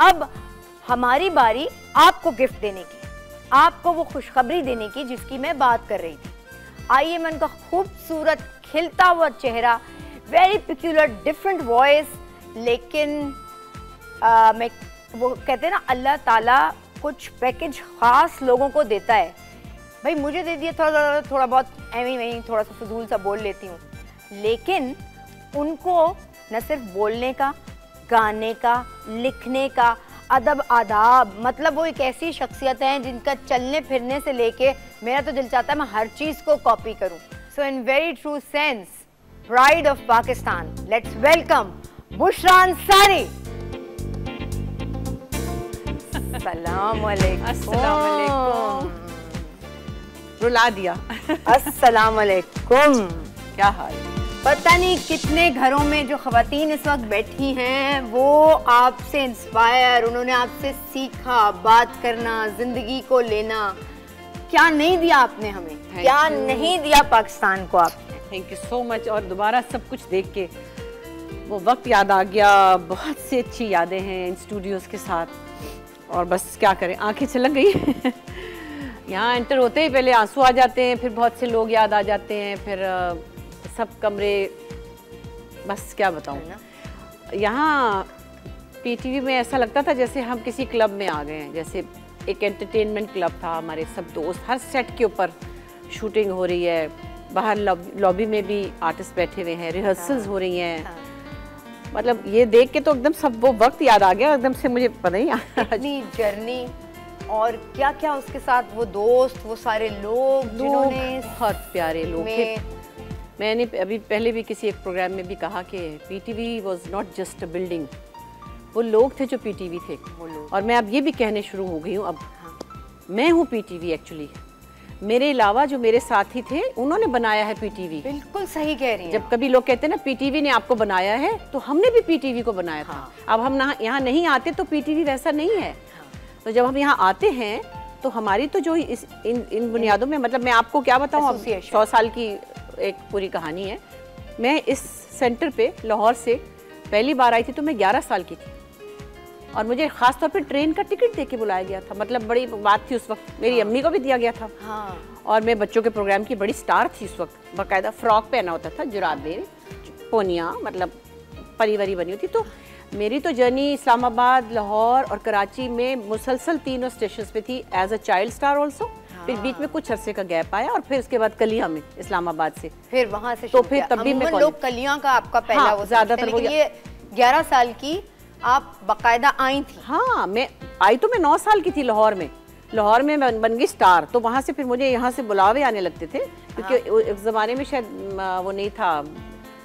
अब हमारी बारी आपको गिफ्ट देने की, आपको वो खुशखबरी देने की जिसकी मैं बात कर रही थी। आइए, मैं उनका खूबसूरत खिलता हुआ चेहरा, वेरी पिक्यूलर डिफरेंट वॉइस, लेकिन मैं वो कहते हैं ना, अल्लाह ताला कुछ पैकेज खास लोगों को देता है। भाई मुझे दे दिया, थोड़ा बहुत एवं थोड़ा सा फजूल सा बोल लेती हूँ, लेकिन उनको न सिर्फ बोलने का, गाने का, लिखने का, अदब आदाब, मतलब वो एक ऐसी शख्सियत हैं जिनका चलने फिरने से लेके मेरा तो दिल चाहता है मैं हर चीज़ को कॉपी करूँ। So in very true sense, pride of Pakistan, let's welcome Bushra Ansari. अस्सलाम वालेकुम। रुला दिया। अस्सलाम वालेकुम। क्या हाल? पता नहीं कितने घरों में जो ख़वातीन इस वक्त बैठी हैं वो आपसे इंस्पायर, उन्होंने आपसे सीखा बात करना, जिंदगी को लेना। क्या नहीं दिया आपने हमें, क्या नहीं दिया पाकिस्तान को आपने। Thank you so much. और दोबारा सब कुछ देख के वो वक्त याद आ गया। बहुत सी अच्छी यादें हैं इन स्टूडियोज़ के साथ, और बस क्या करें, आंखें छलक गई। यहाँ एंटर होते ही पहले आंसू आ जाते हैं, फिर बहुत से लोग याद आ जाते हैं, फिर सब कमरे, बस क्या बताऊँ। यहाँ पीटीवी में ऐसा लगता था जैसे हम किसी क्लब में आ गए हैं, जैसे एक एंटरटेनमेंट क्लब था। हमारे सब दोस्त, हर सेट के ऊपर शूटिंग हो रही है, बाहर लॉबी में भी आर्टिस्ट बैठे हुए हैं, रिहर्सल्स हो रही हैं। मतलब ये देख के तो एकदम सब वो वक्त याद आ गया एकदम से, मुझे पता ही अपनी जर्नी और क्या क्या उसके साथ, वो दोस्त, वो सारे लोग जिन्होंने, बहुत प्यारे लोग थे। मैंने अभी पहले भी किसी एक प्रोग्राम में भी कहा कि PTV was not just a building, वो लोग थे जो पीटीवी थे। और मैं अब ये भी कहने शुरू हो गई हूँ अब, मैं हूँ पीटीवी एक्चुअली। मेरे अलावा जो मेरे साथी थे उन्होंने बनाया है पीटीवी। बिल्कुल सही कह रही हैं। जब कभी लोग कहते हैं ना पीटीवी ने आपको बनाया है, तो हमने भी पीटीवी को बनाया था। अब हम यहाँ नहीं आते तो पीटीवी वैसा नहीं है। तो जब हम यहाँ आते हैं तो हमारी तो जो इन बुनियादों में, मतलब मैं आपको क्या बताऊँ, 100 साल की एक पूरी कहानी है। मैं इस सेंटर पे लाहौर से पहली बार आई थी तो मैं 11 साल की थी, और मुझे खास तौर पे ट्रेन का टिकट दे के बुलाया गया था। मतलब बड़ी बात थी उस वक्त, मेरी अम्मी को भी दिया गया था। और मैं बच्चों के प्रोग्राम की बड़ी स्टार थी उस वक्त। बाकायदा फ्रॉक पहना होता था, जुराबें, पोनियाँ, मतलब परिवारी बनी होती। तो मेरी तो जर्नी इस्लामाबाद, लाहौर और कराची में मुसलसल तीनों स्टेशन पे थी as a child star also. फिर बीच में कुछ अरसे का गैप आया, और फिर उसके बाद कलिया में, इस्लामाबाद से, फिर वहाँ से तो फिर तब भी मैं लोग कलिया का आपका पहला वो ज्यादातर वो, ये 11 साल की आप बाकायदा आई थी। हाँ, मैं आई तो मैं 9 साल की थी लाहौर में। लाहौर में मैं बन गई स्टार, तो वहाँ से फिर मुझे यहाँ से बुलावे आने लगते थे, क्योंकि उस ज़माने में शायद वो नहीं था,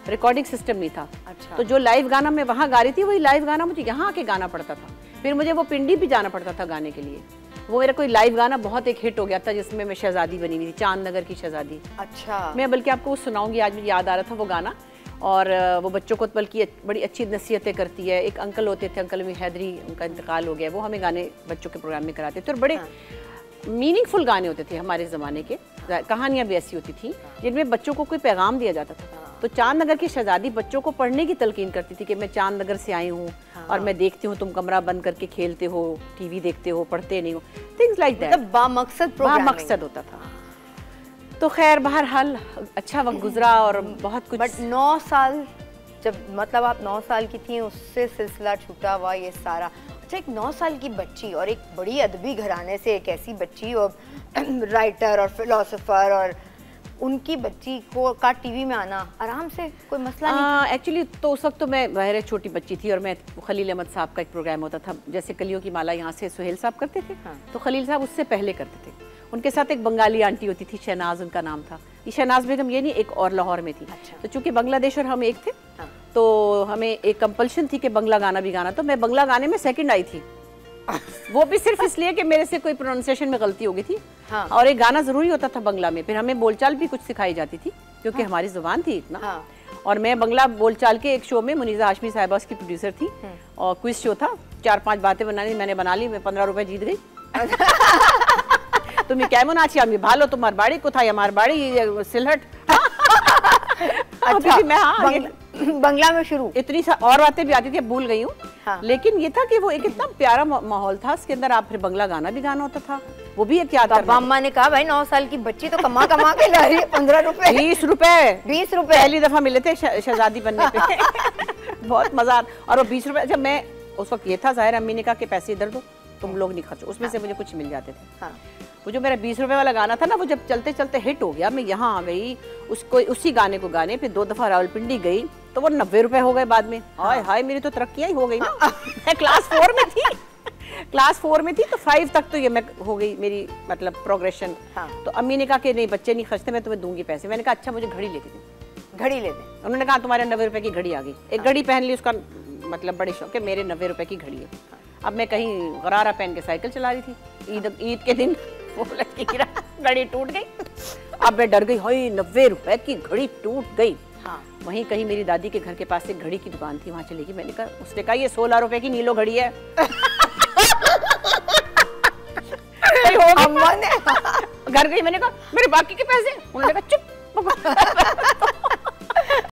रिकॉर्डिंग सिस्टम नहीं था। अच्छा। तो जो लाइव गाना मैं वहाँ गा रही थी, वही लाइव गाना मुझे यहाँ आके गाना पड़ता था। फिर मुझे वो पिंडी भी जाना पड़ता था गाने के लिए। वो मेरा कोई लाइव गाना बहुत एक हिट हो गया था, जिसमें मैं शहजादी बनी हुई थी, चांद नगर की शहजादी। अच्छा। मैं बल्कि आपको वो सुनाऊंगी, आज मुझे याद आ रहा था वो गाना। और वो बच्चों को बल्कि बड़ी अच्छी नसीहतें करती है। एक अंकल होते थे, अंकल में हैदरी, उनका इंतकाल हो गया, वो हमें गाने बच्चों के प्रोग्राम में कराते थे, और बड़े मीनिंगफुल गाने होते थे हमारे ज़माने के। कहानियाँ भी ऐसी होती थी जिनमें बच्चों को कोई पैगाम दिया जाता था। तो चांद नगर की शहजादी बच्चों को पढ़ने की तलकीन करती थी कि मैं चांद नगर से आई हूँ, और मैं देखती हूँ तुम कमरा बंद करके खेलते हो, टीवी देखते हो, पढ़ते नहीं हो, थिंग्स लाइक दैट। बामकसद होता था। तो खैर बहरहाल अच्छा वक्त गुजरा और बहुत कुछ। बट 9 साल जब, मतलब आप 9 साल की थी, उससे सिलसिला छूटा हुआ ये सारा। अच्छा, एक 9 साल की बच्ची और एक बड़ी अदबी घराने से एक ऐसी बच्ची, और राइटर और फिलोसोफर, और उनकी बच्ची को का टीवी में आना आराम से कोई मसला नहीं। एक्चुअली तो उस वक्त तो मैं बहरे छोटी बच्ची थी, और मैं खलील अहमद साहब का एक प्रोग्राम होता था, जैसे कलियों की माला यहाँ से सुहेल साहब करते थे। तो खलील साहब उससे पहले करते थे। उनके साथ एक बंगाली आंटी होती थी, शहनाज उनका नाम था। ये शहनाज बेगम ये नहीं, एक और लाहौर में थी। अच्छा। तो चूंकि बांग्लादेश और हम एक थे, तो हमें एक कंपल्शन थी कि बंगला गाना भी गाना। तो मैं बंगला गाने में सेकंड आई थी, वो भी सिर्फ इसलिए कि मेरे से कोई प्रोनाउंसिएशन में गलती हो गई थी। हाँ। और एक गाना जरूरी होता था बंगला में, फिर हमें बोलचाल भी कुछ सिखाई जाती थी, क्योंकि हमारी जुबान थी इतना। हाँ। और मैं बंगला बोलचाल के एक शो में, मुनीजा हाशमी साहिबा उसकी प्रोड्यूसर थी, और क्विज शो था, 4-5 बातें बनानी, मैंने बना ली, मैं 15 रुपए जीत गई। तुम्हें कैमन आची आमी भालो, तुम्हार बाड़ी को था हमार बाड़ी सिलहट। अच्छा, बंगला में शुरू। इतनी और बातें भी आती थी, भूल गई हूँ। हाँ। लेकिन ये था कि वो एक इतना प्यारा माहौल था, उसके अंदर आप फिर बंगला गाना भी गाना होता था, वो भी एक याद पापा अम्मा ने कहा भाई 9 साल की बच्ची तो कमा कमा के ला रही है 15 रुपए 20 रुपए 20 रुपए पहली दफा मिले थे शहजादी बनने पे। बहुत मजा। और वो 20 रुपए जब मैं उस वक्त ये था, जाहिर अम्मी ने कहा कि पैसे इधर दो, तुम लोग नहीं खर्चो, उसमें से मुझे कुछ मिल जाते थे। हाँ। वो जो मेरा 20 रुपए वाला गाना था ना, वो जब चलते चलते हिट हो गया, मैं यहाँ आ गई उसको, उसी गाने को गाने, फिर 2 दफा रावलपिंडी गई तो वो 90 रुपए हो गए बाद में। हाय हाय, मेरी तो तरक्कियां ही हो गई ना। मैं क्लास 4 में थी, क्लास 4 में थी, तो 5 तक तो ये मैं हो गई मेरी मतलब प्रोग्रेशन। हाँ। तो अम्मी ने कहा कि नहीं बच्चे नहीं खर्चते, मैं तुम्हें दूंगी पैसे। मैंने कहा अच्छा मुझे घड़ी लेके दे। घड़ी ले दे। उन्होंने कहा तुम्हारे 90 रुपए की घड़ी आ गई। एक घड़ी पहन ली, उसका मतलब बड़े शौक है, मेरे 90 रुपए की घड़ी है। अब मैं कहीं गरारा पहन के साइकिल चला रही थी, ईद के दिन वो लड़की गिरा, घड़ी टूट गई। अब मैं डर गई, हाय 90 रुपए की घड़ी टूट गई। हाँ। वहीं कहीं मेरी दादी के घर के पास एक घड़ी की दुकान थी, वहां चली गई। मैंने कहा, उसने कहा ये 16 रुपए की नीलो घड़ी है। अम्मा ने घर गई, मैंने कहा मेरे बाकी के पैसे। उन्होंने कहा चुप।